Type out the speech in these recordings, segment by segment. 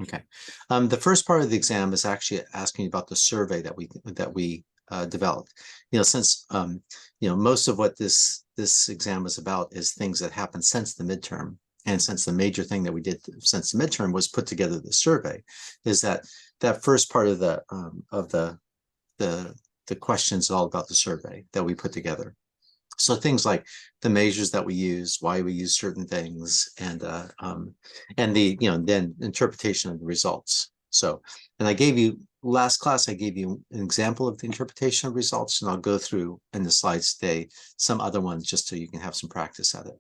Okay. The first part of the exam is actually asking about the survey that we developed. Since most of what this exam is about is things that happened since the midterm, and since the major thing that we did since the midterm was put together the survey, is that first part of the questions all about the survey that we put together. So things like the measures that we use, why we use certain things, and the then interpretation of the results. So, and I gave you last class, I gave you an example of the interpretation of results, and I'll go through in the slides today some other ones just so you can have some practice at it.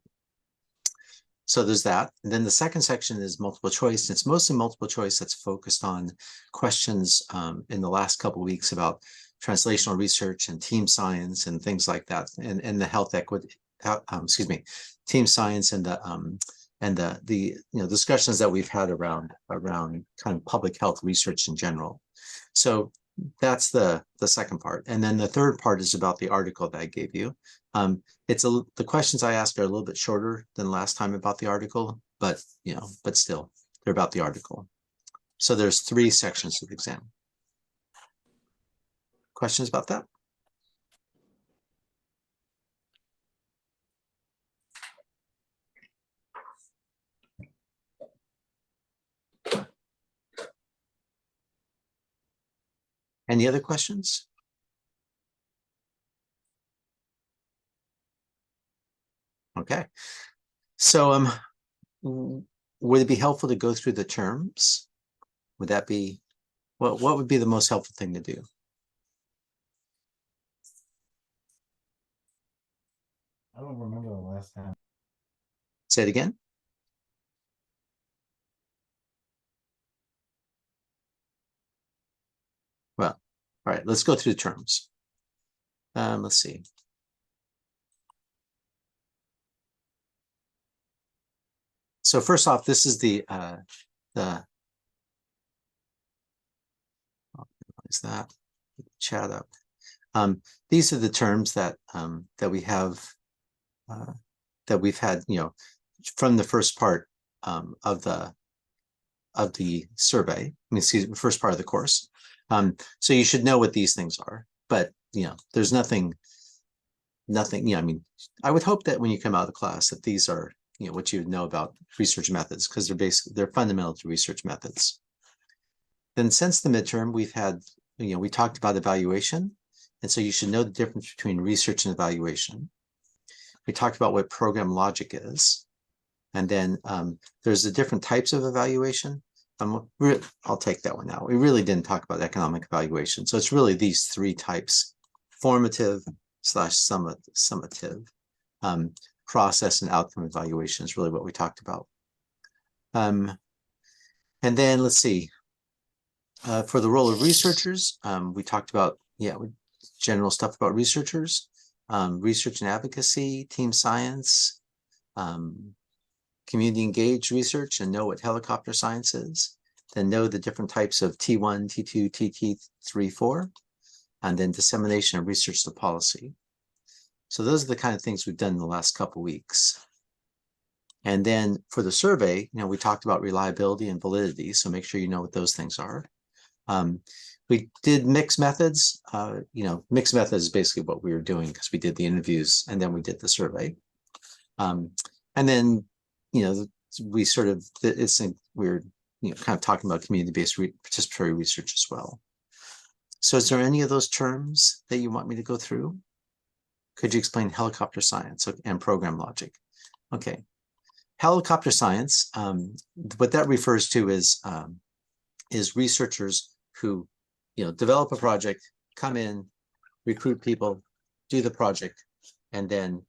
So there's that. And then the second section is multiple choice. And it's mostly multiple choice that's focused on questions in the last couple of weeks about translational research and team science and things like that, and the health equity, team science and the discussions that we've had around kind of public health research in general. So that's the second part. And then the third part is about the article that I gave you. The questions I ask are a little bit shorter than last time about the article, but still they're about the article. So there's 3 sections of the exam. Questions about that? Any other questions? Okay. So would it be helpful to go through the terms? Would that be what would be the most helpful thing to do? I don't remember the last time. Say it again. Well, all right, let's go through the terms. Let's see. So first off, this is the is that chat up. These are the terms that we have that we've had, from the first part of the survey. First part of the course. So you should know what these things are, but there's nothing. I would hope that when you come out of the class that these are what you know about research methods, because they're fundamental to research methods. Then since the midterm, we've had we talked about evaluation, and so you should know the difference between research and evaluation. We talked about what program logic is, and then there's the different types of evaluation. I'll take that one out. We really didn't talk about economic evaluation, so it's really these 3 types: formative / summative, process and outcome evaluation is really what we talked about. And then let's see. For the role of researchers, we talked about general stuff about researchers, research and advocacy, team science, community engaged research, and know what helicopter science is. Then know the different types of T1, T2, T3, 4, and then dissemination of research to policy. So those are the kind of things we've done in the last couple of weeks. And then for the survey, we talked about reliability and validity. So make sure you know what those things are. We did mixed methods. Mixed methods is basically what we were doing because we did the interviews and then we did the survey. And then, we sort of, we're kind of talking about community-based participatory research as well. So is there any of those terms that you want me to go through? Could you explain helicopter science and program logic? Okay. Helicopter science, what that refers to is researchers who, develop a project, come in, recruit people, do the project, and then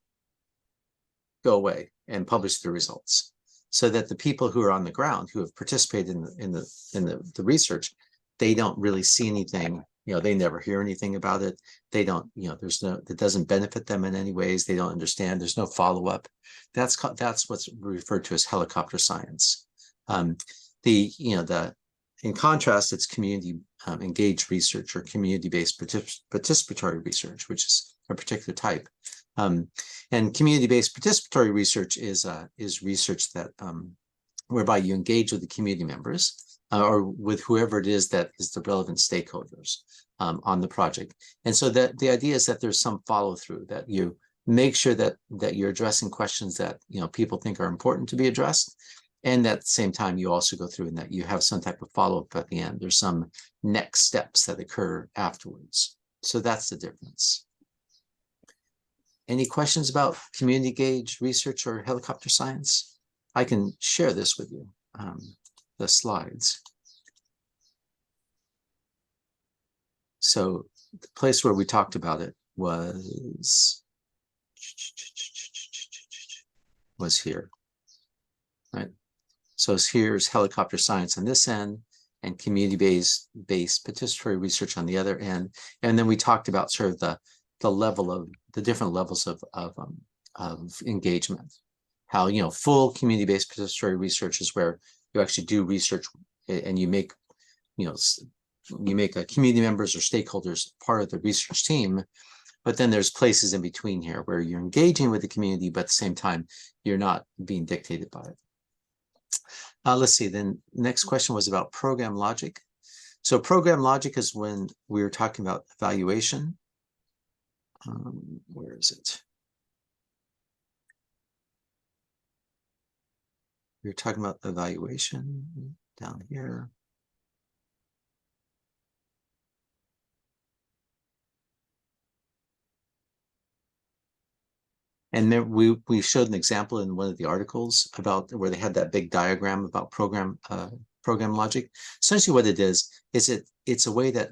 go away and publish the results, so that the people who are on the ground who have participated in the research, they don't really see anything. They never hear anything about it. They don't, it doesn't benefit them in any ways. They don't understand. There's no follow-up. That's what's referred to as helicopter science. In contrast, it's community engaged research or community-based participatory research, which is a particular type. And community-based participatory research is research that whereby you engage with the community members or with whoever it is that is the relevant stakeholders on the project. And so that the idea is that there's some follow through, that you make sure that you're addressing questions that people think are important to be addressed. And at the same time, you also go through and that you have some type of follow-up at the end. There's some next steps that occur afterwards. So that's the difference. Any questions about community engaged research or helicopter science? I can share this with you, the slides. So the place where we talked about it was here, right? So here's helicopter science on this end and community-based participatory research on the other end. And then we talked about sort of the different levels of engagement. How, full community-based participatory research is where you actually do research and you make, community members or stakeholders part of the research team. But then there's places in between here where you're engaging with the community, but at the same time, you're not being dictated by it. Let's see, then next question was about program logic. So program logic is when we were talking about evaluation. Where is it? We were talking about evaluation down here. And then we showed an example in one of the articles about where they had that big diagram about program logic. Essentially, what it is it's a way that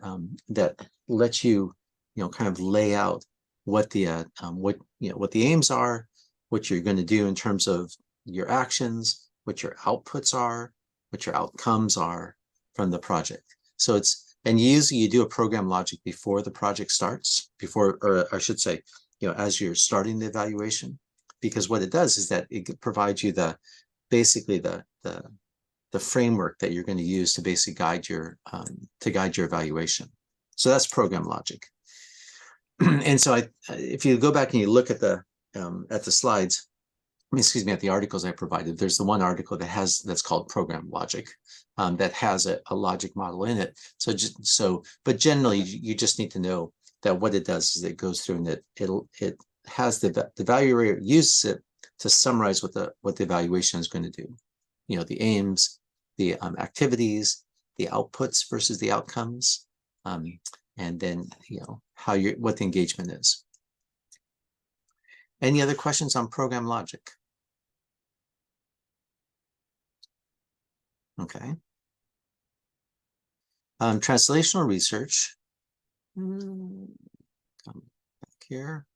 that lets you kind of lay out what the what the aims are, what you're going to do in terms of your actions, what your outputs are, what your outcomes are from the project. So usually you do a program logic before the project starts, or I should say, as you're starting the evaluation, because what it does is that it provides you basically the framework that you're going to use to basically guide your evaluation. So that's program logic. And so if you go back and you look at the slides, at the articles I provided, there's the one article that's called program logic, that has a logic model in it. But generally you just need to know that what it does is it goes through and it has the evaluator uses it to summarize what the evaluation is going to do. The aims, the activities, the outputs versus the outcomes, and then what the engagement is. Any other questions on program logic? Okay. Translational research. Come back here.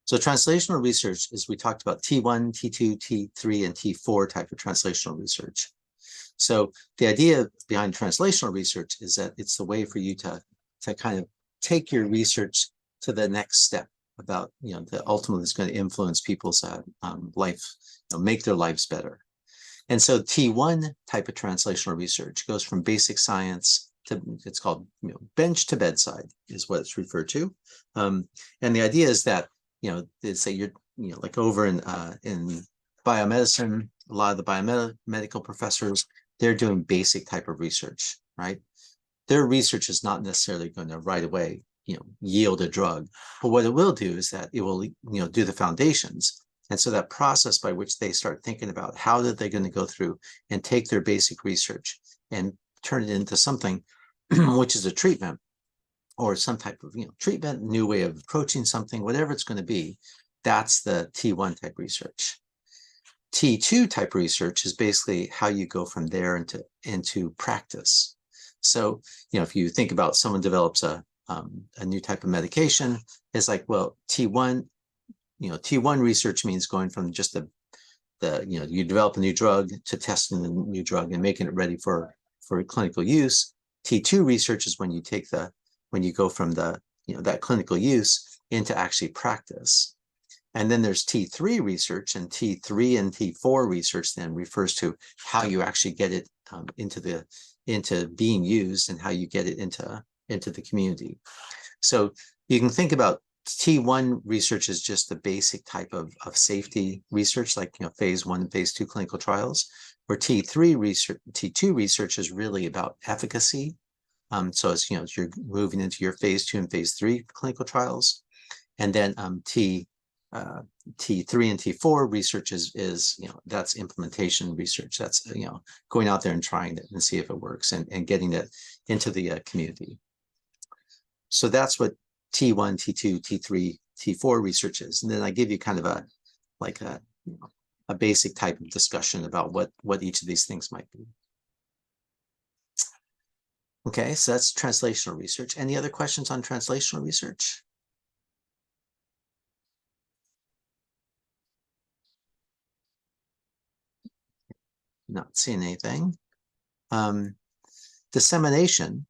So translational research is, we talked about T1, T2, T3, and T4 type of translational research. So the idea behind translational research is that it's the way for you to kind of take your research to the next step about, that ultimately is going to influence people's life, make their lives better. And so T1 type of translational research goes from basic science to, it's called bench to bedside is what it's referred to. And the idea is that, it's that you're, like over in biomedicine, a lot of the biomedical professors, they're doing basic type of research, right? Their research is not necessarily going to right away, yield a drug, but what it will do is that it will, do the foundations. And so that process by which they start thinking about how that they're going to go through and take their basic research and turn it into something which is a treatment or some type of treatment, new way of approaching something, whatever it's going to be, that's the T1 type research. T2 type research is basically how you go from there into practice. So, if you think about someone develops a new type of medication, it's like, well, T1 research means going from just you develop a new drug to testing the new drug and making it ready for clinical use. T2 research is when you go from that clinical use into actually practice. And then there's T3 research, and T3 and T4 research then refers to how you actually get it into being used and how you get it into the community. So you can think about T1 research is just the basic type of safety research, like phase 1 and phase 2 clinical trials, where T2 research is really about efficacy. So as you're moving into your phase 2 and phase 3 clinical trials, and then T3 and T4 research is that's implementation research. That's going out there and trying it and see if it works and getting it into the community. So that's what T1, T2, T3, T4 research is. And then I give you kind of a basic type of discussion about what each of these things might be. Okay, so that's translational research. Any other questions on translational research? Not seeing anything. Dissemination.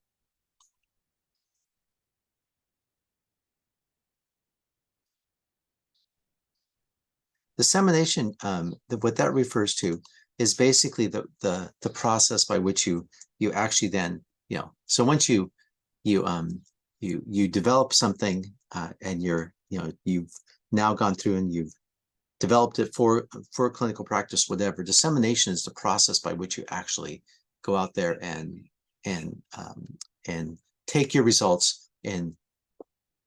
Dissemination, what that refers to is basically the process by which you actually then, so once you develop something and you've now gone through and you've developed it for clinical practice, whatever. Dissemination is the process by which you actually go out there and take your results and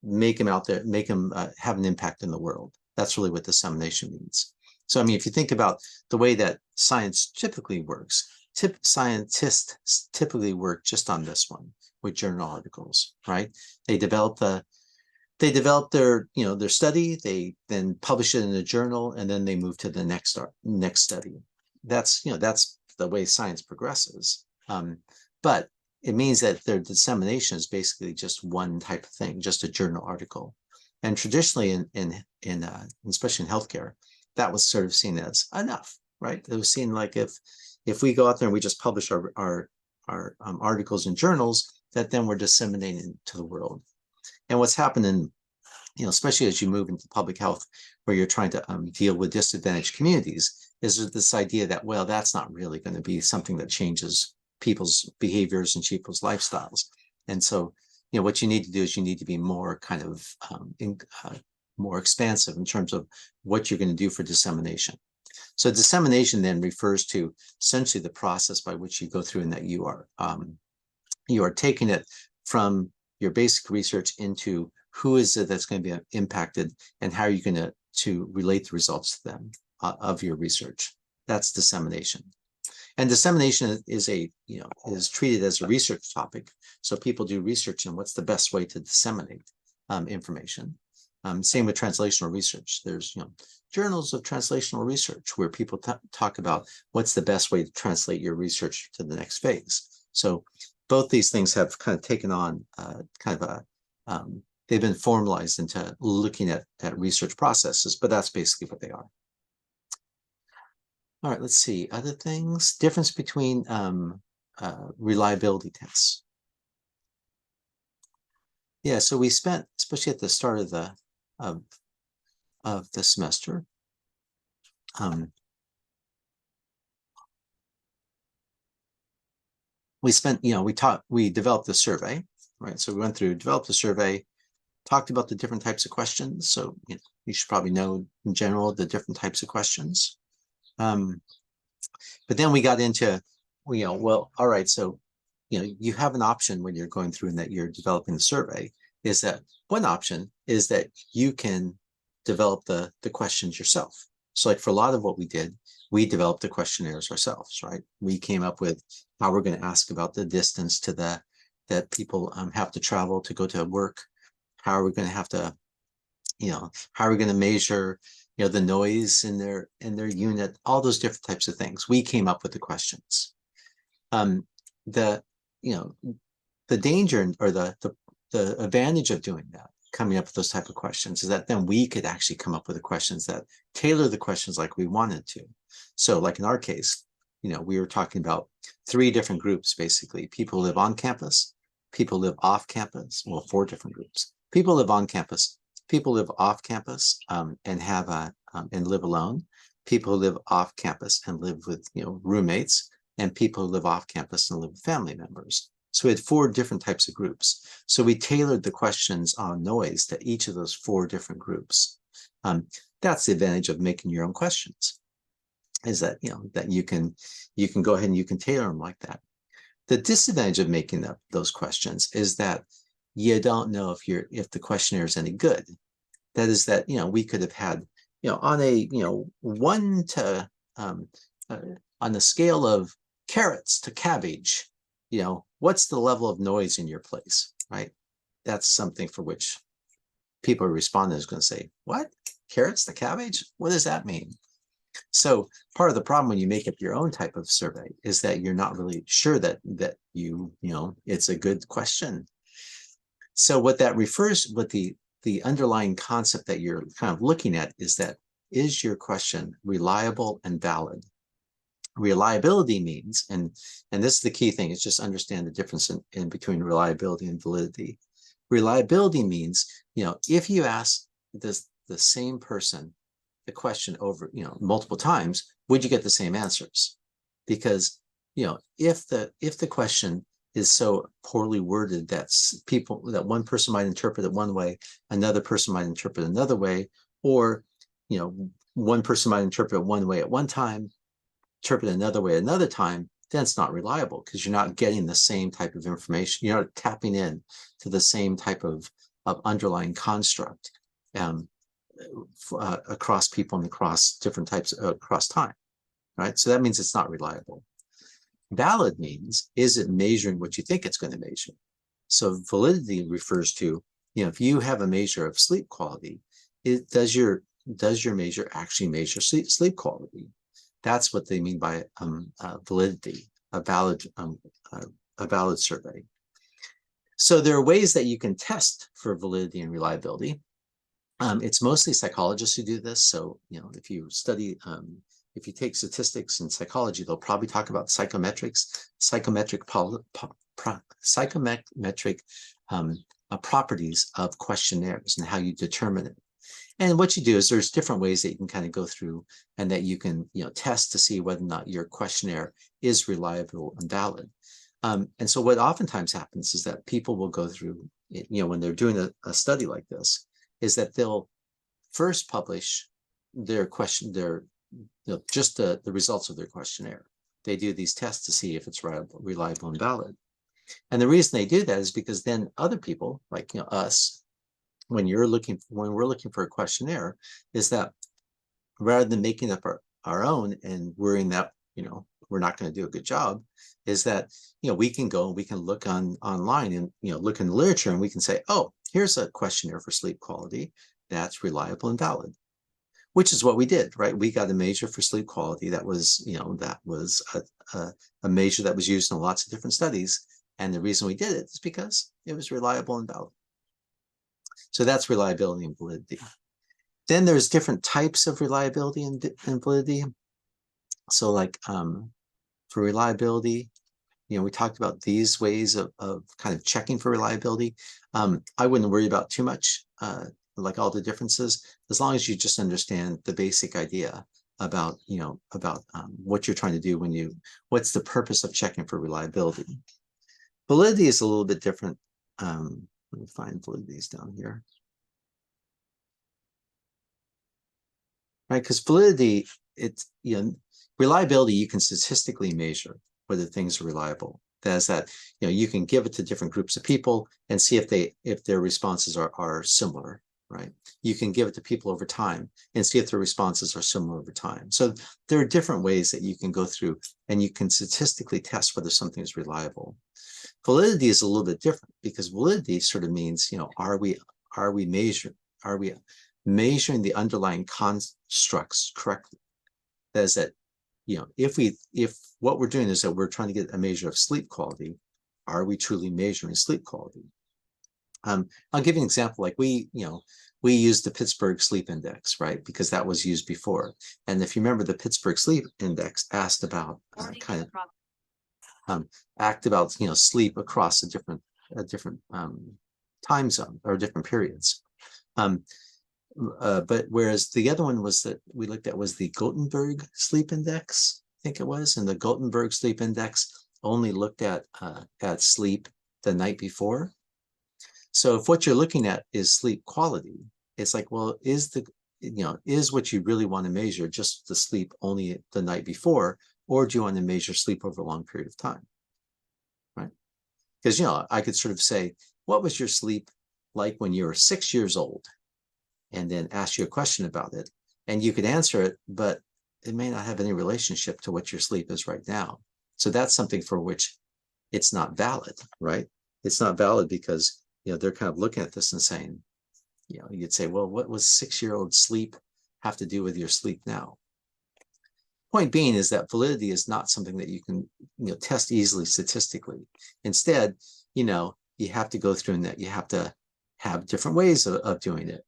make them out there, make them have an impact in the world. That's really what dissemination means. So, I mean, if you think about the way that science typically works, scientists typically work just on this one with journal articles, right? They develop their their study, they then publish it in a journal, and then they move to the next study. That's that's the way science progresses. But it means that their dissemination is basically just one type of thing, just a journal article. And traditionally, especially in healthcare, that was sort of seen as enough, right? It was seen like if we go out there and we just publish our articles in journals, that then we're disseminating to the world. And what's happening, especially as you move into public health, where you're trying to deal with disadvantaged communities, is this idea that, well, that's not really going to be something that changes people's behaviors and people's lifestyles. And so, what you need to do is you need to be more kind of more expansive in terms of what you're going to do for dissemination. So dissemination then refers to essentially the process by which you go through and that you are taking it from your basic research into who is it that's going to be impacted and how are you going to relate the results to them of your research. That's dissemination. And dissemination is is treated as a research topic. So people do research on what's the best way to disseminate information. Same with translational research. There's journals of translational research where people talk about what's the best way to translate your research to the next phase. So both these things have kind of taken on kind of they've been formalized into looking at research processes, but that's basically what they are. All right, let's see, other things. Difference between reliability tests. Yeah, so we spent, especially at the start of the semester, we developed a survey, right? So we went through, developed a survey, talked about the different types of questions. So you should probably know in general the different types of questions. But then we got into, well, all right, so you have an option when you're going through and that you're developing the survey, is that one option is that you can develop the questions yourself. So like for a lot of what we did, we developed the questionnaires ourselves, right? We came up with how we're going to ask about the distance to that people have to travel to go to work. How are we going to have to, how are we going to measure, the noise in their unit, all those different types of things. We came up with the questions. The danger or the advantage of doing that, coming up with those type of questions, is that then we could actually come up with the questions that tailor the questions like we wanted to. So like in our case, we were talking about 3 different groups, basically. People live on campus, people live off campus, well, 4 different groups. People live on campus, people live off campus and have and live alone. People who live off campus and live with roommates, and people who live off campus and live with family members. So we had 4 different types of groups. So we tailored the questions on noise to each of those 4 different groups. That's the advantage of making your own questions, is that, that you can go ahead and you can tailor them like that. The disadvantage of making those questions is that you don't know if the questionnaire is any good. That is that, we could have had, on a, 1 to, on the scale of carrots to cabbage, what's the level of noise in your place, right? That's something for which people responding is going to say, what? Carrots to cabbage? What does that mean? So part of the problem when you make up your own type of survey is that you're not really sure that it's a good question. So what that refers, what the underlying concept that you're kind of looking at is that, is your question reliable and valid? Reliability means, and this is the key thing, is just understand the difference in between reliability and validity. Reliability means, if you ask the same person the question over, multiple times, would you get the same answers? Because, if the question is so poorly worded that one person might interpret it one way, another person might interpret it another way, or, one person might interpret it one way at one time, interpret it another way another time, then it's not reliable because you're not getting the same type of information. You're not tapping in to the same type of underlying construct across people and across different types, across time, right? So that means it's not reliable. Valid means, is it measuring what you think it's going to measure? So validity refers to, if you have a measure of sleep quality, does your measure actually measure sleep quality? That's what they mean by validity, a valid survey. So there are ways that you can test for validity and reliability. It's mostly psychologists who do this. So, if you study, if you take statistics and psychology, they'll probably talk about psychometrics, psychometric properties of questionnaires and how you determine it. And what you do is there's different ways that you can kind of go through and that you can, test to see whether or not your questionnaire is reliable and valid. And so what oftentimes happens is that people will go through, when they're doing a study like this, is that they'll first publish their just the results of their questionnaire. They do these tests to see if it's reliable and valid. And the reason they do that is because then other people, like us, when we're looking for a questionnaire, is that rather than making up our own and worrying that we're not going to do a good job, is that we can go and we can look online and look in the literature and we can say, oh, here's a questionnaire for sleep quality that's reliable and valid, which is what we did, right? We got a measure for sleep quality that was a measure that was used in lots of different studies, and the reason we did it is because it was reliable and valid. So that's reliability and validity. Then there's different types of reliability and validity. So like for reliability, we talked about these ways of kind of checking for reliability. I wouldn't worry about too much, like all the differences, as long as you just understand the basic idea about, what you're trying to do what's the purpose of checking for reliability. Validity is a little bit different. Let me find validities down here. Right, because validity, it's, reliability, you can statistically measure whether things are reliable. That is that, you can give it to different groups of people and see if their responses are similar, right? You can give it to people over time and see if their responses are similar over time. So there are different ways that you can go through and you can statistically test whether something is reliable. Validity is a little bit different because validity sort of means, are we measuring the underlying constructs correctly? That is that, if what we're doing is that we're trying to get a measure of sleep quality, are we truly measuring sleep quality? I'll give you an example. Like we used the Pittsburgh Sleep Index, right? Because that was used before. And if you remember, the Pittsburgh Sleep Index asked about sleep across a different time zone or different periods. But whereas the other one was that we looked at was the Gothenburg Sleep Index, I think it was, and the Gothenburg Sleep Index only looked at sleep the night before. So if what you're looking at is sleep quality, it's like, well, is what you really want to measure just the sleep only the night before, or do you want to measure sleep over a long period of time, right? Because, I could sort of say, what was your sleep like when you were 6 years old? And then ask you a question about it. And you could answer it, but it may not have any relationship to what your sleep is right now. So that's something for which it's not valid, right? It's not valid because, they're kind of looking at this and saying, you'd say, well, what was 6-year-old sleep have to do with your sleep now? Point being is that validity is not something that you can, test easily statistically. Instead, you have to go through and that you have to have different ways of doing it.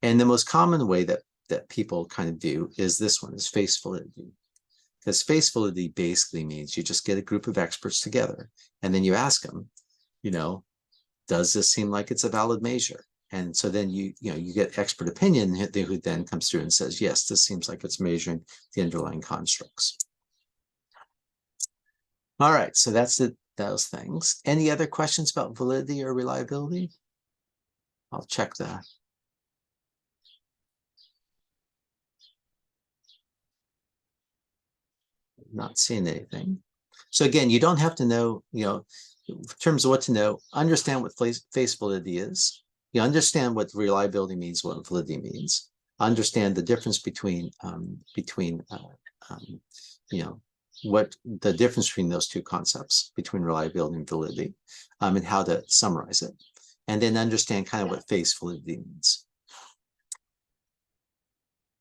And the most common way that people kind of do is this one, is face validity. Because face validity basically means you just get a group of experts together and then you ask them, does this seem like it's a valid measure? And so then you get expert opinion who then comes through and says, yes, this seems like it's measuring the underlying constructs. All right, so that's those things. Any other questions about validity or reliability? I'll check that. Not seeing anything. So again, you don't have to know, in terms of what to know, understand what face validity is. You understand what reliability means, what validity means. Understand the difference between what the difference between those two concepts, between reliability and validity, and how to summarize it. And then understand kind of what face validity means.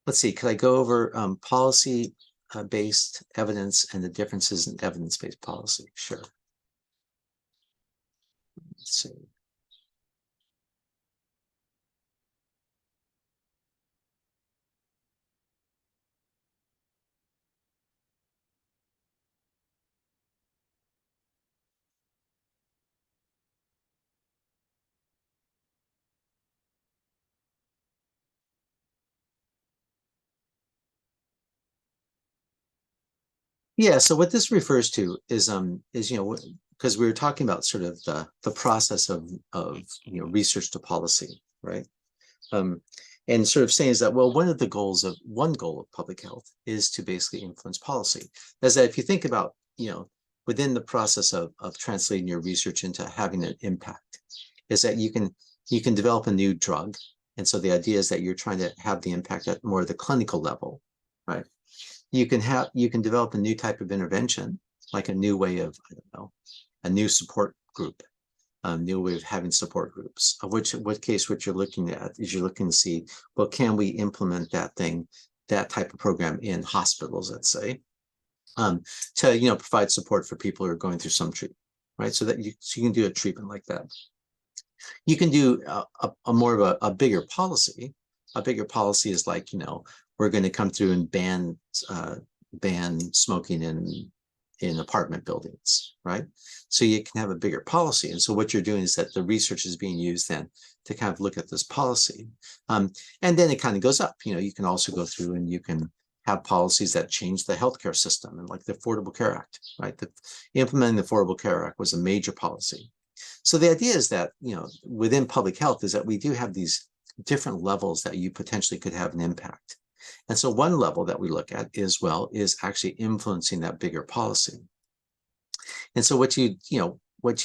Let's see, could I go over policy-based evidence and the differences in evidence-based policy? Sure. Let's see. Yeah, so what this refers to is because we were talking about sort of the process of research to policy, right? And sort of saying is that, well, one goal of public health is to basically influence policy. As that if you think about, within the process of translating your research into having an impact, is that you can develop a new drug. And so the idea is that you're trying to have the impact at more of the clinical level, right? You can develop a new type of intervention, like a new way of, I don't know, a new support group, a new way of having support groups, of what case what you're looking at is you're looking to see, well, can we implement that type of program in hospitals, let's say, to provide support for people who are going through some treatment, right? So you can do a treatment like that. You can do a more of a bigger policy. A bigger policy is like, we're going to come through and ban smoking in apartment buildings, right? So you can have a bigger policy. And so what you're doing is that the research is being used then to kind of look at this policy. And then it kind of goes up. You can also go through and you can have policies that change the healthcare system, and like the Affordable Care Act, right? Implementing the Affordable Care Act was a major policy. So the idea is that, within public health is that we do have these different levels that you potentially could have an impact. And so one level that we look at is actually influencing that bigger policy. And so what you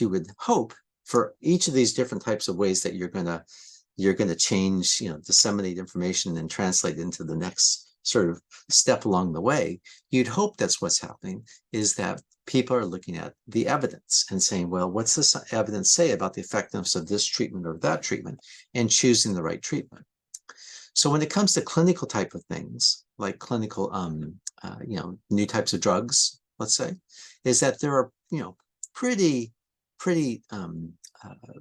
would hope for each of these different types of ways that you're going to change, disseminate information and translate into the next sort of step along the way, you'd hope that's what's happening, is that people are looking at the evidence and saying, well, what's this evidence say about the effectiveness of this treatment or that treatment, and choosing the right treatment. So when it comes to clinical type of things, like clinical, new types of drugs, let's say, is that there are, pretty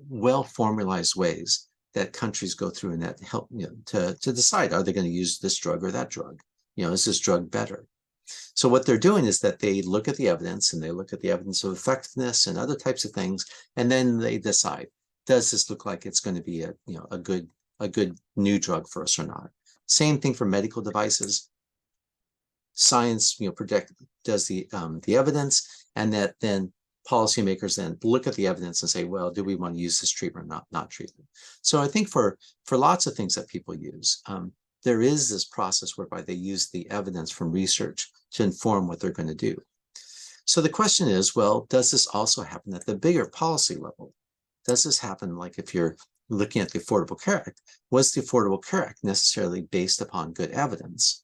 well formalized ways that countries go through and that help, to decide, are they going to use this drug or that drug? Is this drug better? So what they're doing is that they look at the evidence, and they look at the evidence of effectiveness and other types of things, and then they decide, does this look like it's going to be a good new drug for us or not? Same thing for medical devices. Science, does the evidence, and that then policymakers then look at the evidence and say, well, do we want to use this treatment or not treatment? So I think for lots of things that people use, there is this process whereby they use the evidence from research to inform what they're going to do. So the question is, well, does this also happen at the bigger policy level? Does this happen like if you're looking at the Affordable Care Act? Was the Affordable Care Act necessarily based upon good evidence?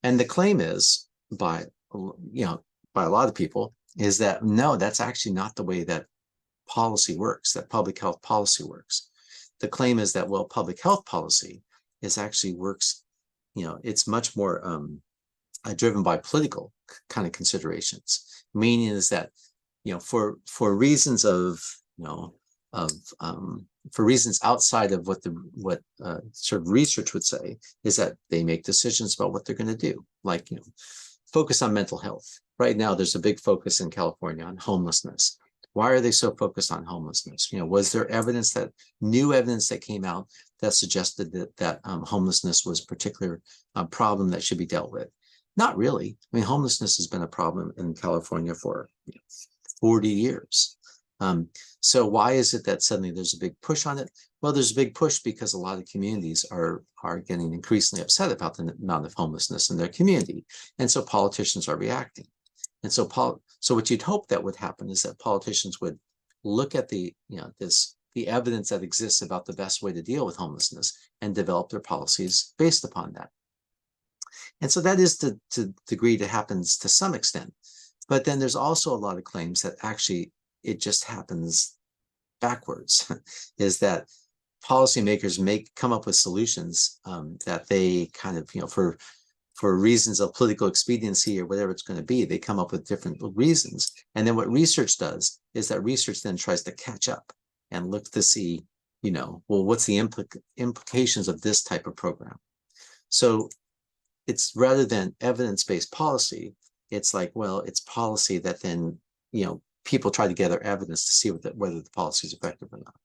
And the claim is by a lot of people is that no, that's actually not the way that policy works, that public health policy works. The claim is that, well, public health policy is actually works, it's much more driven by political kind of considerations, meaning is that, for reasons of, for reasons outside of what sort of research would say, is that they make decisions about what they're going to do, like, focus on mental health. Right now, there's a big focus in California on homelessness. Why are they so focused on homelessness? Was there new evidence that came out that suggested that homelessness was a particular problem that should be dealt with? Not really. I mean, homelessness has been a problem in California for 40 years. So why is it that suddenly there's a big push on it? Well, there's a big push because a lot of communities are getting increasingly upset about the amount of homelessness in their community. And so politicians are reacting. And so what you'd hope that would happen is that politicians would look at the evidence that exists about the best way to deal with homelessness and develop their policies based upon that. And so that is to degree that happens to some extent. But then there's also a lot of claims that actually it just happens backwards, is that policymakers come up with solutions that they kind of, for reasons of political expediency or whatever it's going to be, they come up with different reasons. And then what research does is that research then tries to catch up and look to see, well, what's the implications of this type of program? So it's rather than evidence-based policy, it's like, well, it's policy that then, people try to gather evidence to see whether the policy is effective or not.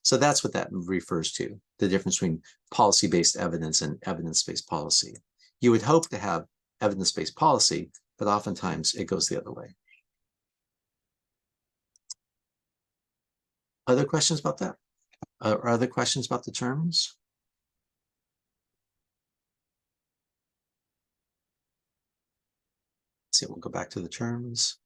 So that's what that refers to, the difference between policy-based evidence and evidence-based policy. You would hope to have evidence-based policy, but oftentimes it goes the other way. Other questions about that? Or other questions about the terms? Let's see, we'll go back to the terms.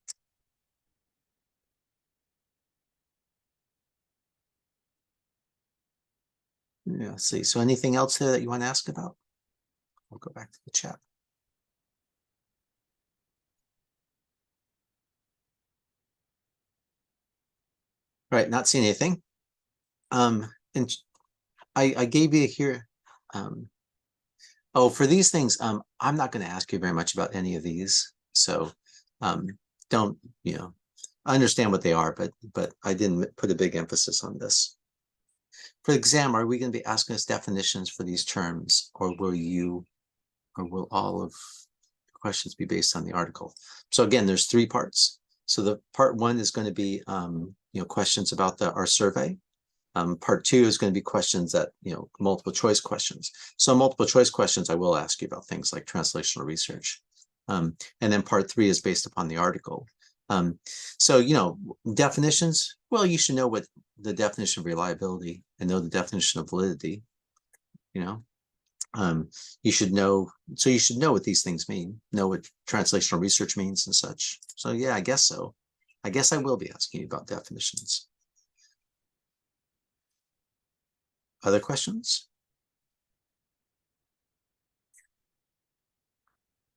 Yeah, let's see. So anything else there that you want to ask about? We'll go back to the chat. All right, not seeing anything. And I gave you here. Oh, for these things, I'm not going to ask you very much about any of these. So don't, I understand what they are, but I didn't put a big emphasis on this. For the exam, are we going to be asking us definitions for these terms, or will all of the questions be based on the article? So again, there's 3 parts. So the part 1 is going to be, questions about our survey. Part 2 is going to be questions that, multiple choice questions. So multiple choice questions, I will ask you about things like translational research. And then part 3 is based upon the article. So, definitions, well, you should know what the definition of reliability and know the definition of validity, you should know what these things mean, know what translational research means and such. So yeah, I guess so. I guess I will be asking you about definitions. Other questions?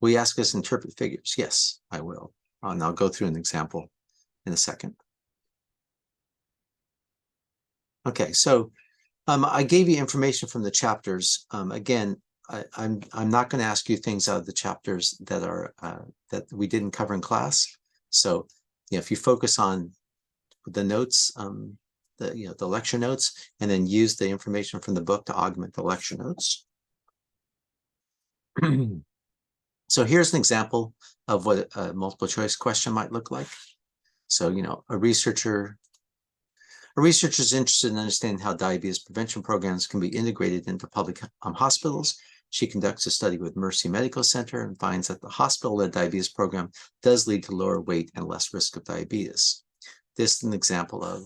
Will you ask us to interpret figures? Yes, I will. And I'll go through an example in a second. Okay, so I gave you information from the chapters. Again, I'm not going to ask you things out of the chapters that are that we didn't cover in class. So, if you focus on the notes, the lecture notes, and then use the information from the book to augment the lecture notes. So here's an example of what a multiple choice question might look like. So, a researcher is interested in understanding how diabetes prevention programs can be integrated into public hospitals. She conducts a study with Mercy Medical Center and finds that the hospital-led diabetes program does lead to lower weight and less risk of diabetes. this is an example of,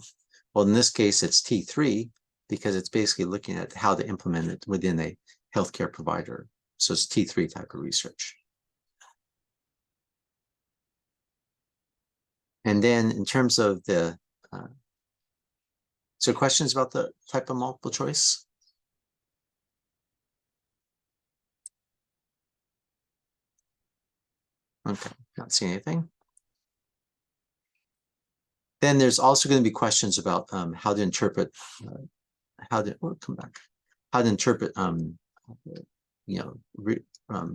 well, in this case, it's T3 because it's basically looking at how to implement it within a healthcare provider. So it's T3 type of research. And then in terms of the, so questions about the type of multiple choice? Okay, not seeing anything. Then there's also going to be questions about how to interpret, how to interpret,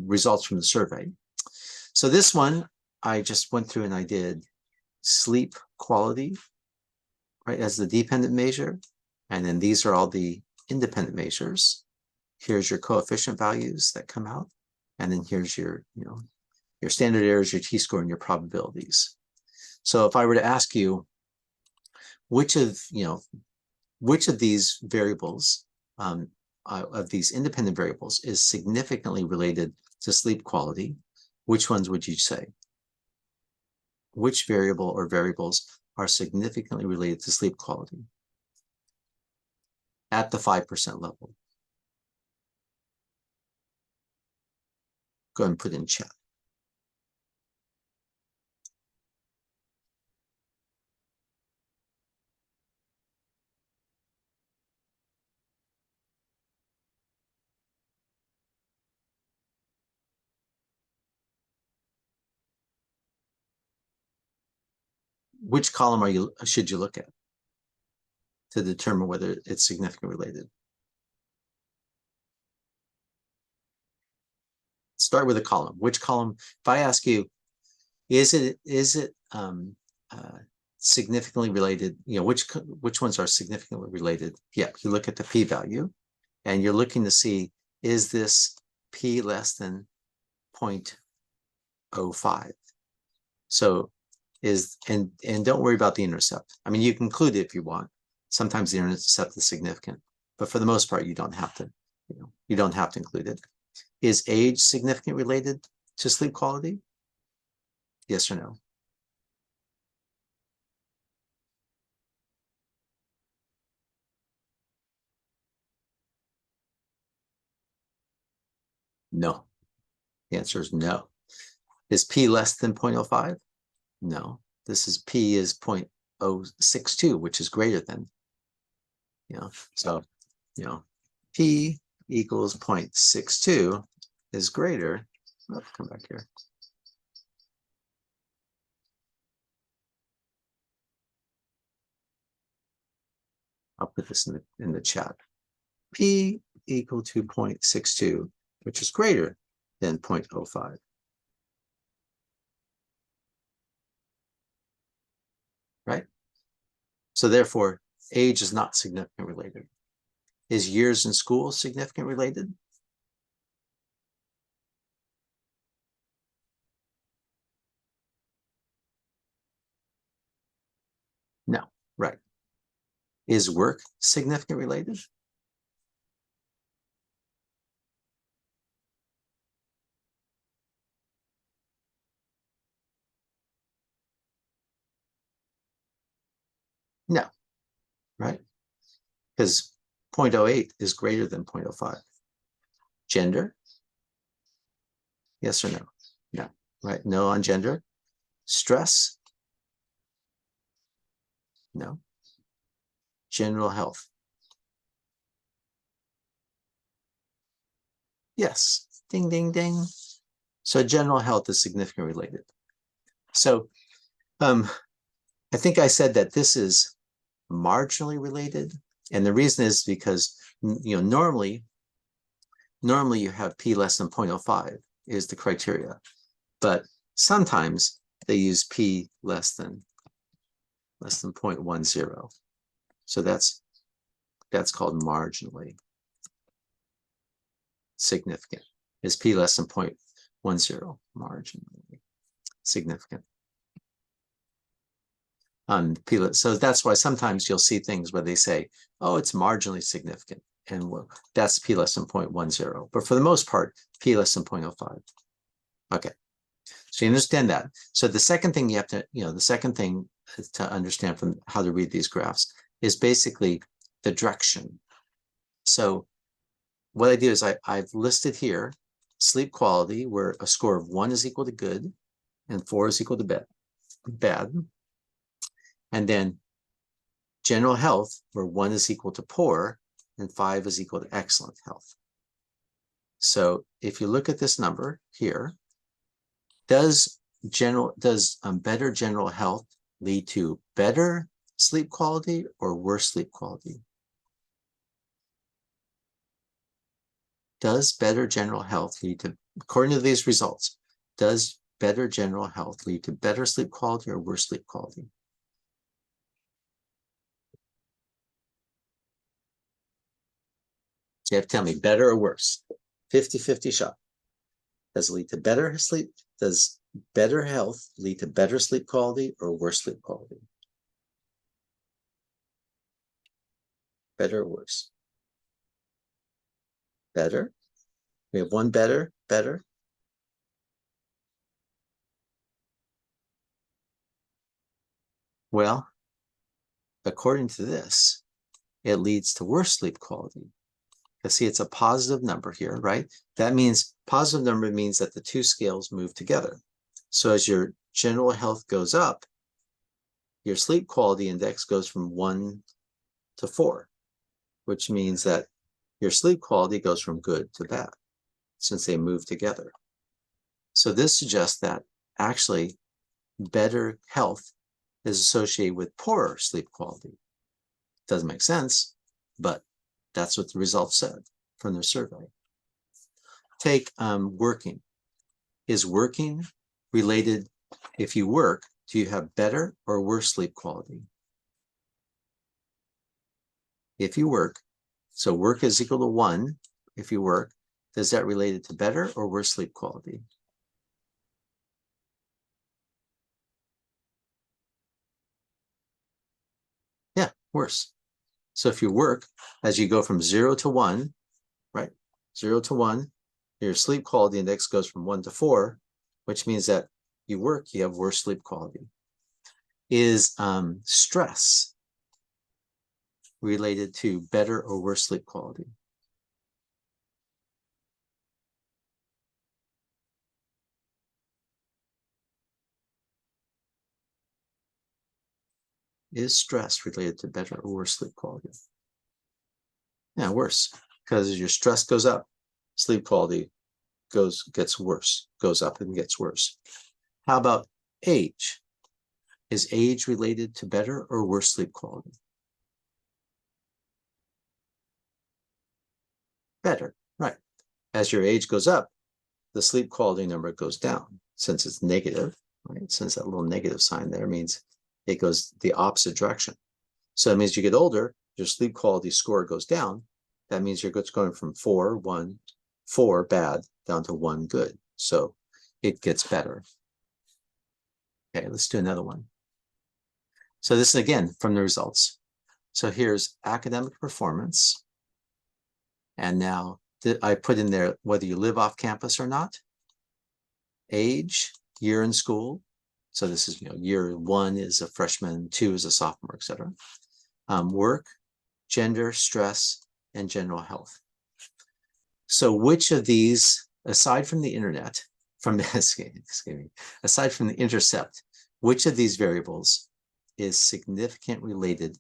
results from the survey. So this one, I just went through and I did sleep quality, right, as the dependent measure. And then these are all the independent measures. Here's your coefficient values that come out. And then here's your, your standard errors, your t-score, and your probabilities. So if I were to ask you, which of these variables, of these independent variables is significantly related to sleep quality, which ones would you say? Which variable or variables are significantly related to sleep quality at the 5% level? Go ahead and put in chat. Which column should you look at to determine whether it's significantly related? Start with a column. Which column? If I ask you, is it significantly related? Which ones are significantly related? Yeah, you look at the p-value, and you're looking to see, is this p less than 0.05? So and don't worry about the intercept. I mean, you can include it if you want. Sometimes the intercept is significant, but for the most part, you don't have to. You don't have to include it. Is age significantly related to sleep quality? Yes or no? No. The answer is no. Is p less than 0.05? No. This is p is 0.062, which is greater than. So, p equals 0.62 is greater. Oh, come back here. I'll put this in the chat. P equal to 0.62, which is greater than 0.05. Right? So therefore, age is not significantly related. Is years in school significantly related? No, right. Is work significantly related? No, right? Because 0.08 is greater than 0.05. Gender? Yes or no? No, right? No on gender. Stress? No. General health? Yes. Ding, ding, ding. So general health is significantly related. So I think I said that this is marginally related. And the reason is because, normally you have p less than 0.05 is the criteria. But sometimes they use p less than 0.10. So that's called marginally significant. Is p less than 0.10 marginally significant? So that's why sometimes you'll see things where they say, oh, it's marginally significant. And that's p less than 0.10. But for the most part, p less than 0.05. Okay. So you understand that. So the second thing you have to, the second thing to understand from how to read these graphs is basically the direction. So what I do is I've listed here sleep quality, where a score of 1 is equal to good and 4 is equal to bad. And then general health, where 1 is equal to poor and 5 is equal to excellent health. So if you look at this number here, does better general health lead to better sleep quality or worse sleep quality? Does better general health lead to, according to these results, does better general health lead to better sleep quality or worse sleep quality? So you have to tell me better or worse. 50-50 shot. Does it lead to better sleep? Does better health lead to better sleep quality or worse sleep quality? Better or worse? Better. We have one better. Well, according to this, it leads to worse sleep quality. Because see, it's a positive number here, right? That means positive number means that the two scales move together. So as your general health goes up, your sleep quality index goes from 1 to 4, which means that your sleep quality goes from good to bad since they move together. So this suggests that actually better health is associated with poorer sleep quality. Doesn't make sense, but that's what the results said from their survey. Take working. Is working related? If you work, do you have better or worse sleep quality? If you work, so work is equal to 1. If you work, does that related to better or worse sleep quality? Yeah, worse. So if you work, as you go from 0 to 1, right? 0 to 1, your sleep quality index goes from 1 to 4, which means that you work, you have worse sleep quality. Is stress related to better or worse sleep quality? Is stress related to better or worse sleep quality? Yeah, worse, because as your stress goes up, sleep quality gets worse, goes up and gets worse. How about age? Is age related to better or worse sleep quality? Better, right. As your age goes up, the sleep quality number goes down since it's negative, right? Since that little negative sign there means it goes the opposite direction. So that means you get older, your sleep quality score goes down. That means you're going from 4, 1, 4 bad down to 1 good. So it gets better. Okay, let's do another one. So this is again from the results. So here's academic performance. And now I put in there whether you live off campus or not, age, year in school. So this is, year 1 is a freshman, 2 is a sophomore, etc. Work, gender, stress, and general health. So which of these, aside from the internet, aside from the intercept, which of these variables is significantly related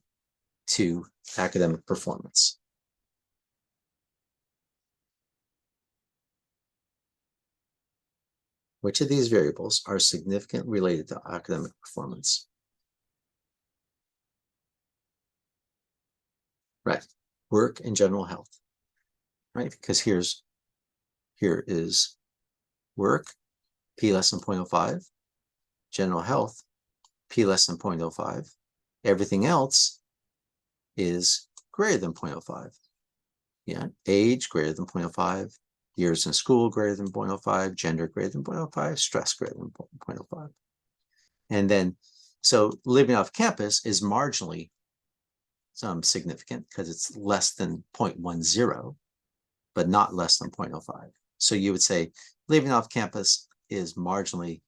to academic performance? Which of these variables are significantly related to academic performance? Right, work and general health, right? Because here is work, P less than 0.05, general health, P less than 0.05. Everything else is greater than 0.05. Yeah, age greater than 0.05, years in school greater than 0.05, gender greater than 0.05, stress greater than 0.05. And then, so living off campus is marginally significant because it's less than 0.10, but not less than 0.05. So you would say living off campus is marginally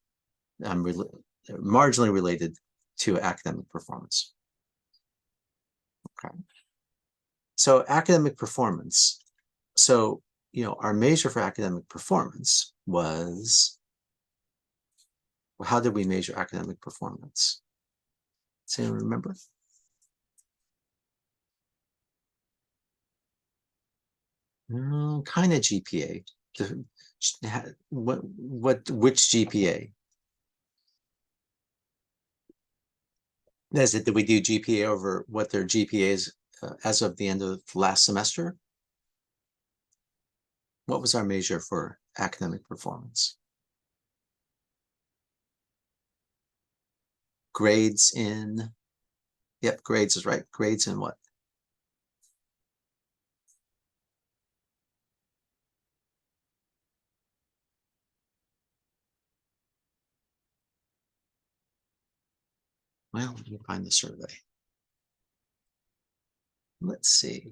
related to academic performance. Okay. So academic performance. So, our measure for academic performance was, how did we measure academic performance? Does anyone remember? Kind of GPA. Which GPA? Is it, did we do GPA over what their GPA is as of the end of last semester? What was our measure for academic performance? Grades in, yep, grades is right. Grades in what? Well, let me find the survey. Let's see.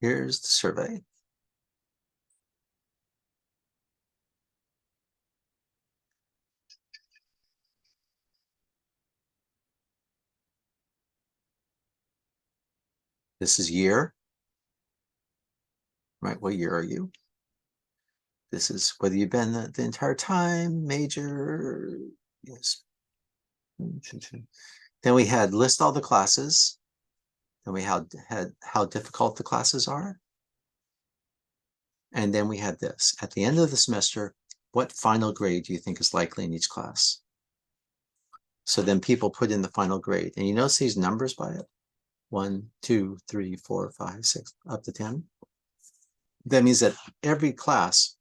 Here's the survey. This is year, right? What year are you? This is whether you've been the entire time, major, yes. Then we had list all the classes. Then we had how difficult the classes are. And then we had this. At the end of the semester, what final grade do you think is likely in each class? So then people put in the final grade. And you notice these numbers by it? 1, 2, 3, 4, 5, 6, up to 10. That means that every class,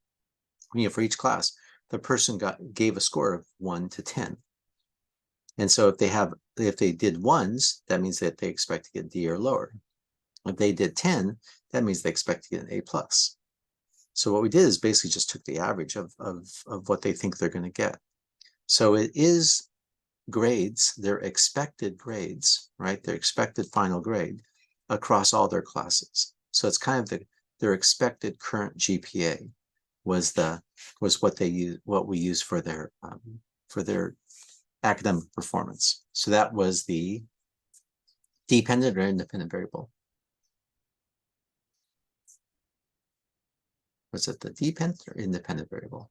for each class, the person gave a score of 1 to 10. And so if they did ones, that means that they expect to get D or lower. If they did 10, that means they expect to get an A plus. So what we did is basically just took the average of what they think they're going to get. So it is grades, their expected grades, right? Their expected final grade across all their classes. So it's kind of their expected current GPA was what we use for their academic performance. So that was the dependent or independent variable. Was it the dependent or independent variable?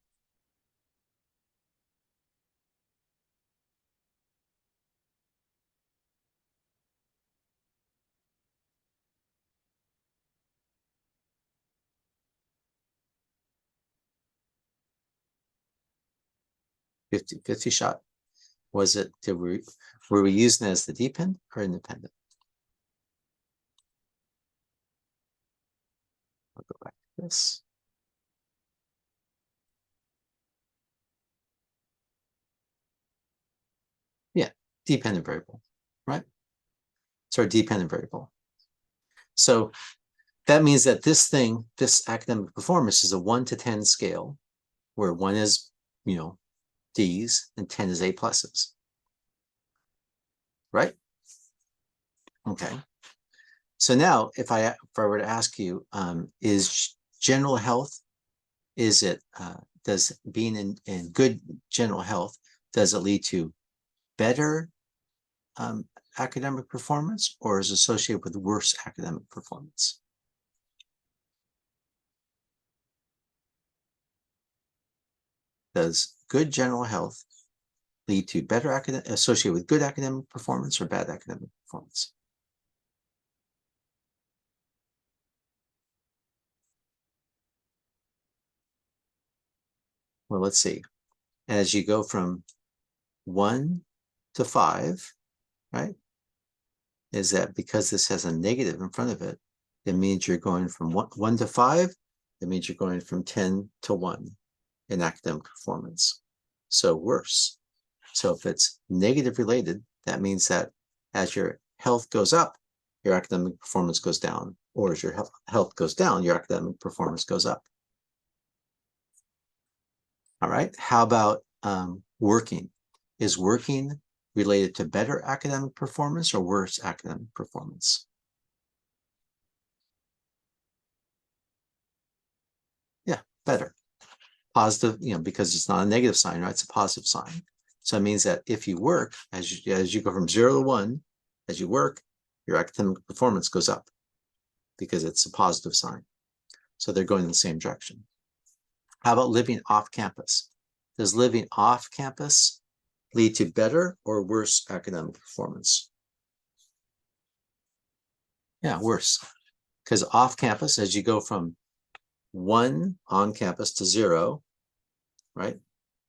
Fifty shot. Was it, were we using it as the dependent or independent? I'll go back to this. Yeah, dependent variable, right? So our dependent variable. So that means that this academic performance is a 1 to 10 scale, where 1 is, D's and 10 is A pluses, right? Okay. So now, if I were to ask you, is general health, does being in good general health, does it lead to better academic performance, or is associated with worse academic performance? Does good general health lead to better associated with good academic performance or bad academic performance? Well, let's see. As you go from 1 to 5, right? Is that because this has a negative in front of it, it means you're going from 1 to 5, it means you're going from 10 to 1 in academic performance. So worse. So if it's negative related, that means that as your health goes up, your academic performance goes down, or as your health goes down, your academic performance goes up. All right. How about working? is working related to better academic performance or worse academic performance? Yeah, better. Positive, because it's not a negative sign, right? It's a positive sign. So it means that if you work, as you go from 0 to 1, as you work, your academic performance goes up because it's a positive sign. So they're going in the same direction. How about living off campus? Does living off campus lead to better or worse academic performance? Yeah, worse. Because off campus, as you go from 1 on campus to 0, right,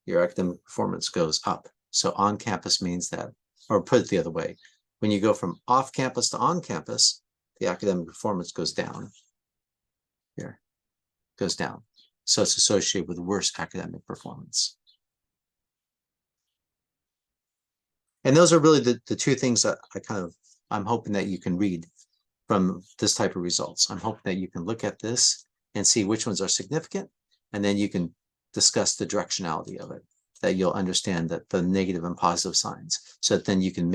your academic performance goes up. So on campus means that, or put it the other way, when you go from off campus to on campus, the academic performance goes down. Here, goes down. So it's associated with worse academic performance. And those are really the two things that I'm hoping that you can read from this type of results. I'm hoping that you can look at this and see which ones are significant, and then you can discuss the directionality of it, that you'll understand that the negative and positive signs, so that then you can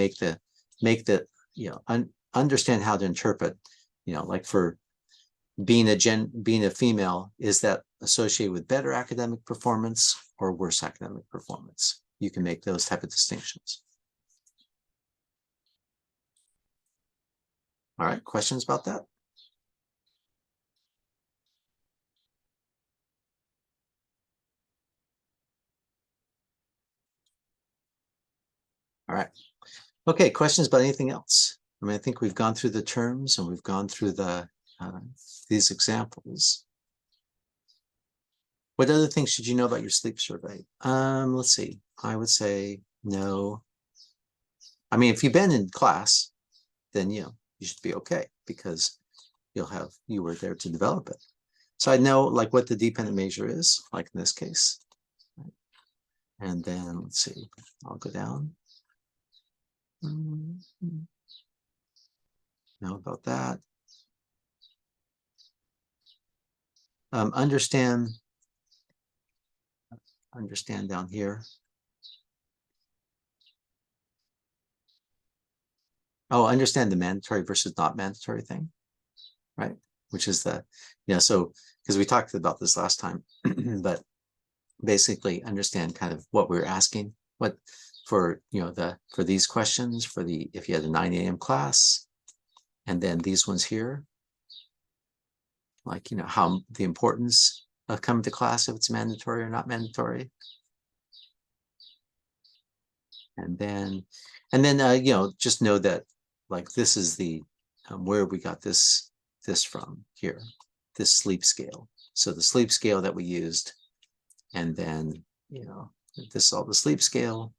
understand how to interpret, like for being a female, is that associated with better academic performance or worse academic performance? You can make those type of distinctions. All right, questions about that? All right. Okay, questions about anything else? I mean, I think we've gone through the terms and we've gone through these examples. What other things should you know about your sleep survey? Let's see. I would say no. I mean, if you've been in class, then you should be okay, because you were there to develop it. So I know like what the dependent measure is, like in this case. And then let's see, I'll go down. Know about that. Understand down here. Oh, understand the mandatory versus not mandatory thing, right? Which is so because we talked about this last time, but basically understand kind of what we're asking, what for, for these questions, if you had a 9 a.m. class, and then these ones here, like, how the importance of coming to class, if it's mandatory or not mandatory. And then, just know that, like, this is the, where we got this from here, this sleep scale. So the sleep scale that we used, and then, this is all the sleep scale.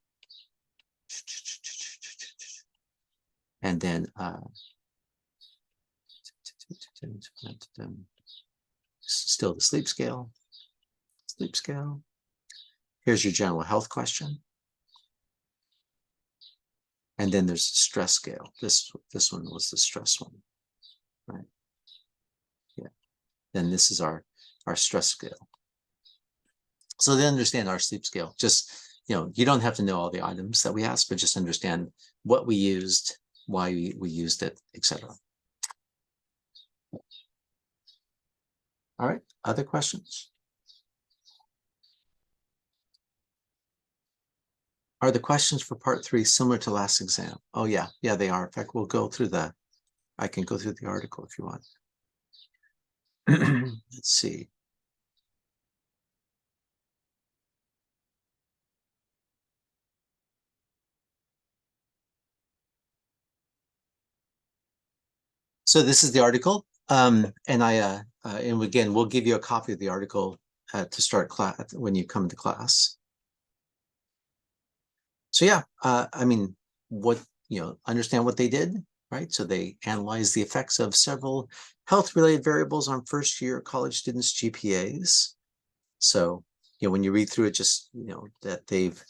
And then, still the sleep scale. Here's your general health question. And then there's the stress scale. This one was the stress one, right? Yeah. Then this is our stress scale. So they understand our sleep scale. Just, you don't have to know all the items that we asked, but just understand what we used, why we used it, etc. All right, other questions? Are the questions for part 3 similar to last exam? Oh yeah, they are. In fact, we'll go through I can go through the article if you want. Let's see. So this is the article, and and again, we'll give you a copy of the article to start class when you come to class. So yeah, I mean, understand what they did, right? So they analyzed the effects of several health-related variables on first-year college students' GPAs. So, when you read through it, just, that they've,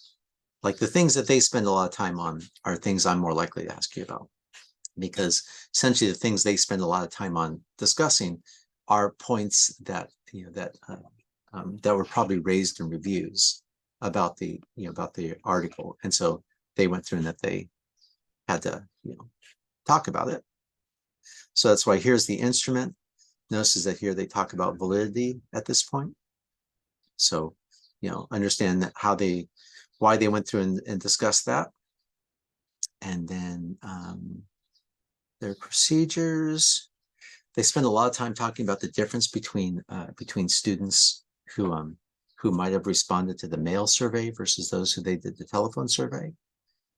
like, the things that they spend a lot of time on are things I'm more likely to ask you about, because essentially the things they spend a lot of time on discussing are points that, that were probably raised in reviews. about the article, and so they went through and that they had to talk about it. So that's why here's the instrument. Notice that here they talk about validity at this point. So understand that why they went through and discussed that, and then their procedures. They spend a lot of time talking about the difference between students who might have responded to the mail survey versus those who they did the telephone survey,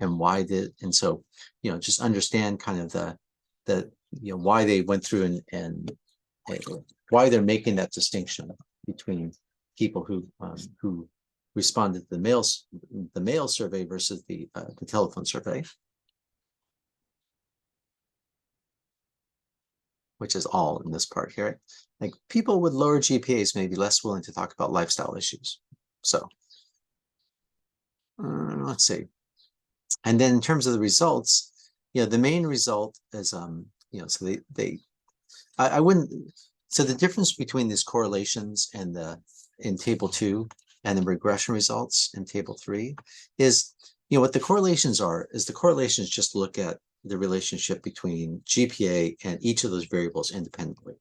and so just understand kind of the why they went through and why they're making that distinction between people who responded to the mail survey versus the telephone survey, which is all in this part here. Like, people with lower GPAs may be less willing to talk about lifestyle issues. So let's see. And then in terms of the results, the main result is, so I wouldn't, so the difference between these correlations and in table 2 and the regression results in table 3 is, what the correlations are, is the correlations just look at the relationship between GPA and each of those variables independently.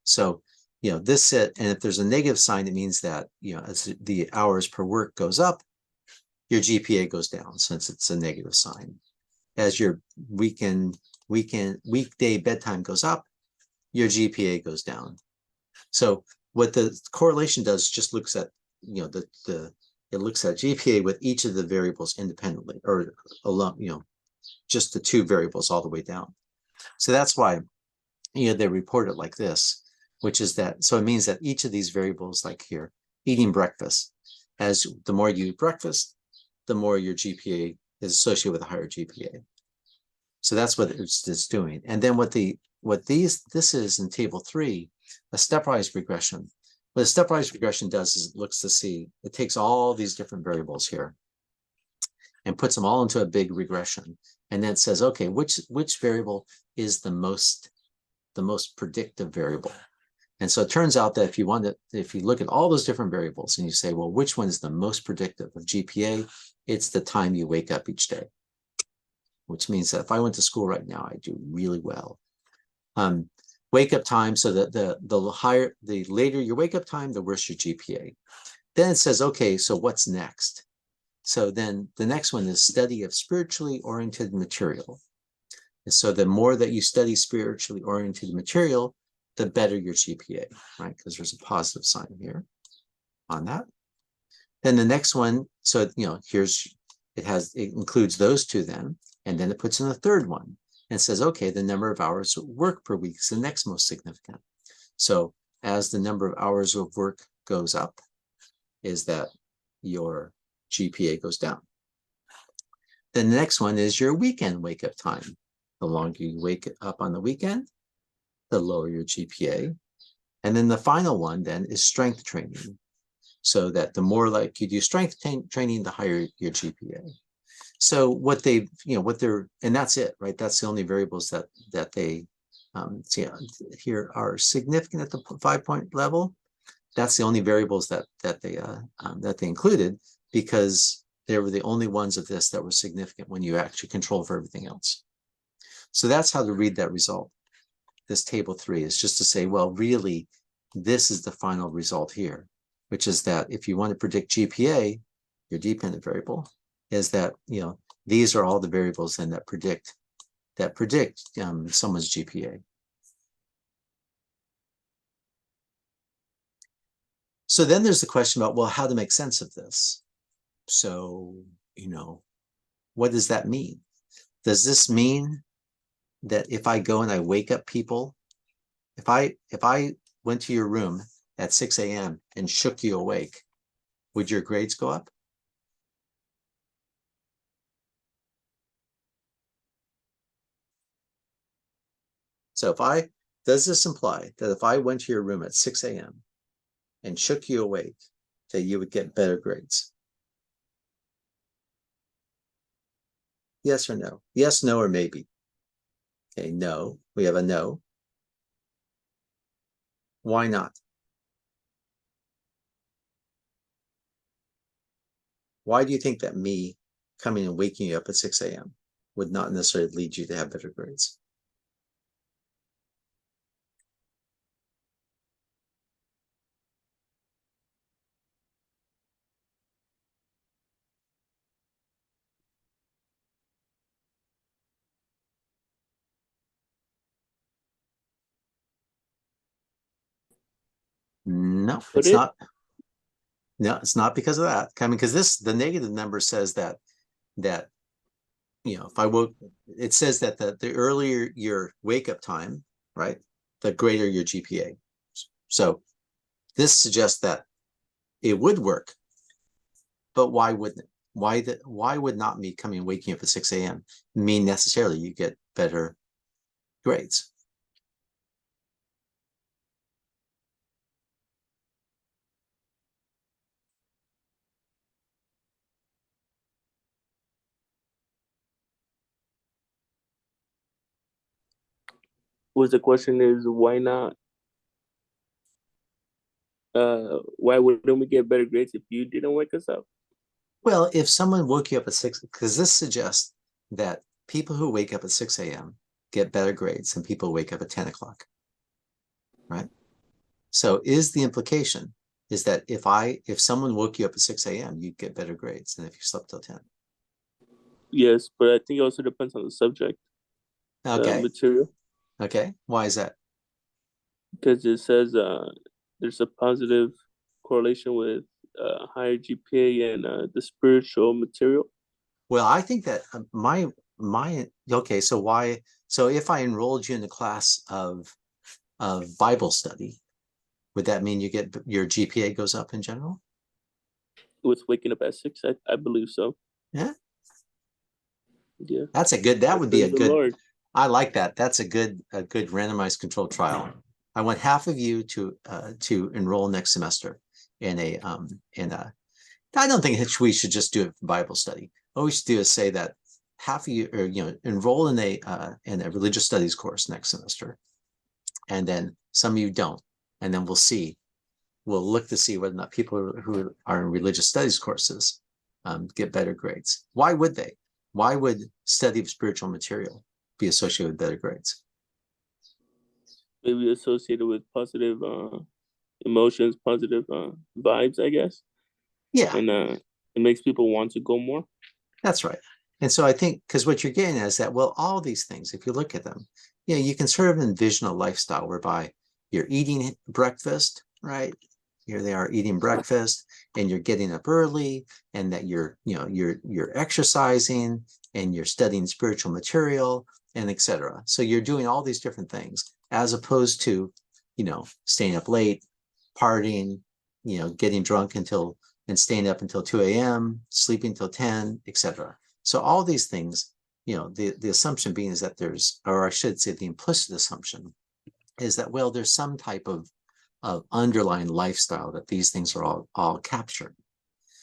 So, this set, and if there's a negative sign, it means that, as the hours per work goes up, your GPA goes down, since it's a negative sign. As your weekday bedtime goes up, your GPA goes down. So what the correlation does just looks at, it looks at GPA with each of the variables independently, or alone, just the 2 variables all the way down. So that's why, they report it like this, which is that, so it means that each of these variables, like here, eating breakfast, as the more you eat breakfast, the more your GPA is associated with a higher GPA. So that's what it's doing. And then this is in table 3, a stepwise regression. What a stepwise regression does is it looks to see, it takes all these different variables here and puts them all into a big regression. And then it says, okay, which variable is the most predictive variable? And so it turns out that if you look at all those different variables and you say, well, which one is the most predictive of GPA? It's the time you wake up each day, which means that if I went to school right now, I do really well. Wake up time, so that the later your wake up time, the worse your GPA. Then it says, okay, so what's next? So then the next one is study of spiritually oriented material. And so the more that you study spiritually oriented material, the better your GPA, right? Because there's a positive sign here on that. Then the next one, so it includes those 2 then, and then it puts in a third one and says, okay, the number of hours of work per week is the next most significant. So as the number of hours of work goes up, is that your GPA goes down. Then the next one is your weekend wake up time. The longer you wake up on the weekend, the lower your GPA. And then the final one then is strength training. So that the more like you do strength training, the higher your GPA. So and that's it, right? That's the only variables that they see here are significant at the 5-point level. That's the only variables that they included, because they were the only ones of this that were significant when you actually control for everything else. So that's how to read that result. This table 3 is just to say, well, really, this is the final result here, which is that if you want to predict GPA, your dependent variable, is that, these are all the variables then that predict someone's GPA. So then there's the question about, well, how to make sense of this. So, what does that mean? Does this mean that if I go and I wake up people, if I went to your room at 6 a.m. and shook you awake, would your grades go up? So does this imply that if I went to your room at 6 a.m. and shook you awake, that you would get better grades? Yes or no? Yes, no, or maybe. Okay, no. We have a no. Why not? why do you think that me coming and waking you up at 6 a.m. would not necessarily lead you to have better grades? No, Would it's it? not. No, it's not because of that. I mean, because the negative number says that if I woke, it says that the earlier your wake up time, right, the greater your GPA. So this suggests that it would work, but why wouldn't it? Why would not me coming and waking up at 6 a.m. mean necessarily you get better grades? Was the question is why not? Why wouldn't we get better grades if you didn't wake us up? Well, if someone woke you up at 6, because this suggests that people who wake up at 6 a.m. get better grades than people who wake up at 10 o'clock, right? So is the implication is that if someone woke you up at 6 a.m., you'd get better grades than if you slept till 10? Yes, but I think it also depends on the subject, Okay. material, Okay. Why is that? because it says there's a positive correlation with higher GPA and the spiritual material. Well, I think that my okay, so why so if I enrolled you in the class of Bible study, would that mean you get your GPA goes up in general? With waking up at 6, I believe so. Yeah. Yeah. That would be a Praise the good, Lord. I like that. That's a good randomized controlled trial. I want half of you to enroll next semester in a I don't think we should just do it for Bible study. What we should do is say that half of you, or enroll in a religious studies course next semester, and then some of you don't, and then we'll see. We'll look to see whether or not people who are in religious studies courses get better grades. Why would they? Why would study of spiritual material be associated with better grades? Maybe associated with positive emotions, positive vibes, I guess. Yeah, And it makes people want to go more. that's right. And so I think because what you're getting at is that, well, all these things, if you look at them, you can sort of envision a lifestyle whereby you're eating breakfast, right? Here they are eating breakfast, and you're getting up early, and that you're exercising, and you're studying spiritual material, and etc. So you're doing all these different things as opposed to, staying up late, partying, getting drunk and staying up until 2 a.m., sleeping till 10, etc. So all these things, the assumption being is that or I should say the implicit assumption is that, well, there's some type of underlying lifestyle that these things are all captured.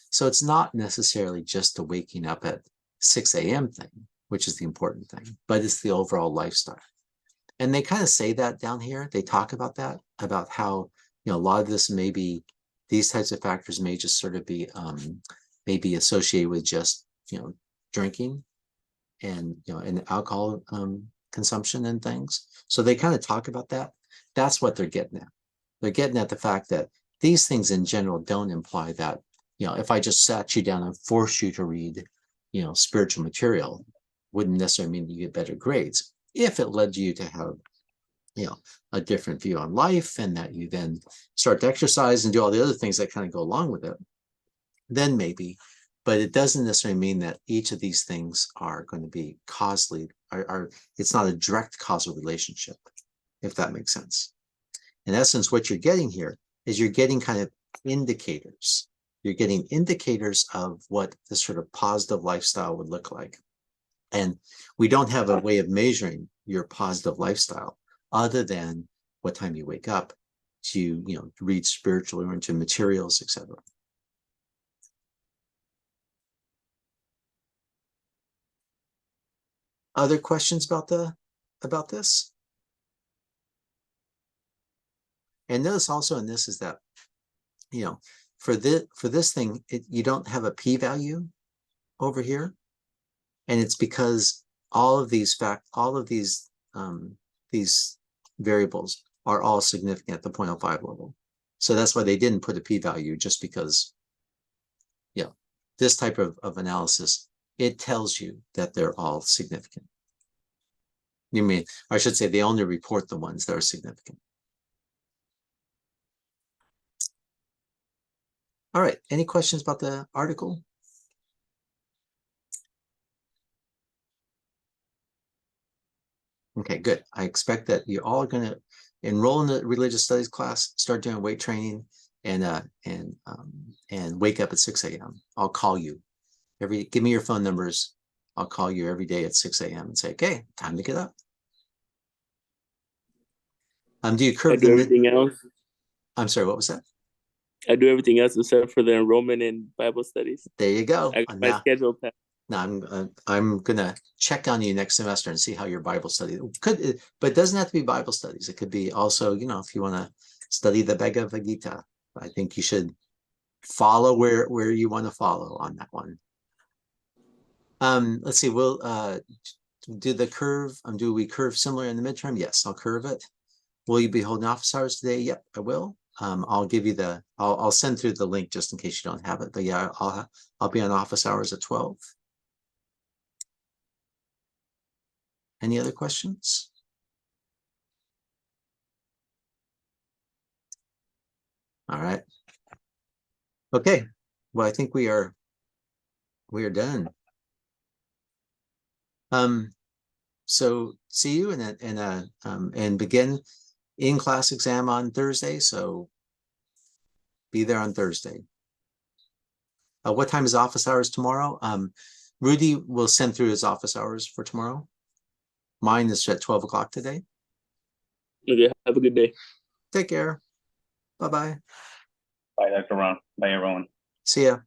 So it's not necessarily just the waking up at 6 a.m. thing, which is the important thing, but it's the overall lifestyle. And they kind of say that down here. They talk about that, about how, a lot of this may be, these types of factors may just sort of be maybe associated with just, drinking and alcohol consumption and things. So they kind of talk about that. That's what they're getting at. They're getting at the fact that these things in general don't imply that, if I just sat you down and forced you to read, spiritual material, wouldn't necessarily mean you get better grades. If it led you to have, a different view on life, and that you then start to exercise and do all the other things that kind of go along with it, then maybe. But it doesn't necessarily mean that each of these things are going to be causally, it's not a direct causal relationship, if that makes sense. In essence, what you're getting here is you're getting kind of indicators. You're getting indicators of what this sort of positive lifestyle would look like. And we don't have a way of measuring your positive lifestyle other than what time you wake up to, read spiritually or into materials, etc. Other questions about this? And notice also in this is that, for this thing, you don't have a p-value over here, and it's because all of these variables are all significant at the 0.05 level. So that's why they didn't put a p-value, just because, yeah, this type of analysis, it tells you that they're all significant. You mean, I should say, they only report the ones that are significant. All right, any questions about the article? Okay, good. I expect that you're all going to enroll in the religious studies class, start doing weight training, and wake up at 6 a.m. I'll call you give me your phone numbers. I'll call you every day at 6 a.m. and say, okay, time to get up. Do you curve I do everything else. I'm sorry, what was that? I do everything else except for the enrollment in Bible studies. There you go. I got my schedule packed. Now I'm gonna check on you next semester and see how your Bible study could, but it doesn't have to be Bible studies. It could be also, if you want to study the Bhagavad Gita, I think you should follow where you want to follow on that one. Let's see. We'll do the curve. Do we curve similar in the midterm? Yes, I'll curve it. Will you be holding office hours today? Yep, I will. I'll give you I'll send through the link just in case you don't have it. But yeah, I'll be on office hours at 12. Any other questions? All right. Okay. Well, I think we are done. So see you and begin in-class exam on Thursday. So be there on Thursday. What time is office hours tomorrow? Rudy will send through his office hours for tomorrow. Mine is at 12 o'clock today. Okay, have a good day. Take care. Bye-bye. Bye, Dr. Ron. Bye, everyone. See ya.